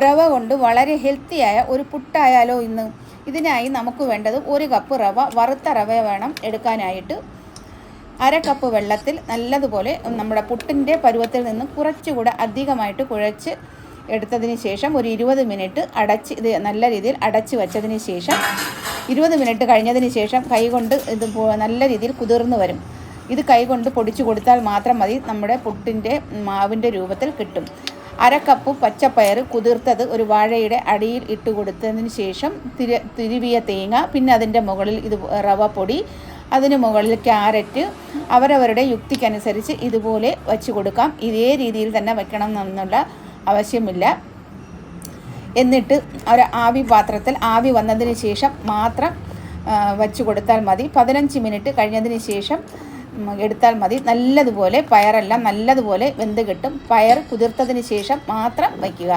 റവ കൊണ്ട് വളരെ ഹെൽത്തിയായ ഒരു പുട്ടായാലോ ഇന്ന്. ഇതിനായി നമുക്ക് വേണ്ടത് 1 കപ്പ് റവ, വറുത്ത റവ വേണം എടുക്കാനായിട്ട്. 1/2 കപ്പ് വെള്ളത്തിൽ നല്ലതുപോലെ നമ്മുടെ പുട്ടിൻ്റെ പരുവത്തിൽ നിന്ന് കുറച്ചുകൂടെ അധികമായിട്ട് കുഴച്ച് എടുത്തതിന് ശേഷം ഒരു 20 മിനിറ്റ് ഇത് നല്ല രീതിയിൽ അടച്ച് വെച്ചതിന് ശേഷം 20 മിനിറ്റ് കഴിഞ്ഞതിന് ശേഷം കൈകൊണ്ട് ഇത് നല്ല രീതിയിൽ കുതിർന്നു വരും. ഇത് കൈകൊണ്ട് പൊടിച്ചു കൊടുത്താൽ മാത്രം മതി, നമ്മുടെ പുട്ടിൻ്റെ മാവിൻ്റെ രൂപത്തിൽ കിട്ടും. 1/2 കപ്പ് പച്ചപ്പയർ കുതിർത്തത് ഒരു വാഴയുടെ അടിയിൽ ഇട്ട് കൊടുത്തതിന് ശേഷം തിരുവിയ തേങ്ങ, പിന്നെ അതിൻ്റെ മുകളിൽ ഇത് റവ പൊടി, അതിന് മുകളിൽ ക്യാരറ്റ്, അവരവരുടെ യുക്തിക്കനുസരിച്ച് ഇതുപോലെ വച്ച് കൊടുക്കാം. ഇതേ രീതിയിൽ തന്നെ വയ്ക്കണം എന്നുള്ള ആവശ്യമില്ല. എന്നിട്ട് ഒരു ആവി പാത്രത്തിൽ ആവി വന്നതിന് ശേഷം മാത്രം വച്ച് കൊടുത്താൽ മതി. 15 മിനിറ്റ് കഴിഞ്ഞതിന് ശേഷം എടുത്താൽ മതി. നല്ലതുപോലെ പയറെല്ലാം നല്ലതുപോലെ വെന്ത് കിട്ടും. പയർ കുതിർത്തതിന് ശേഷം മാത്രം വയ്ക്കുക.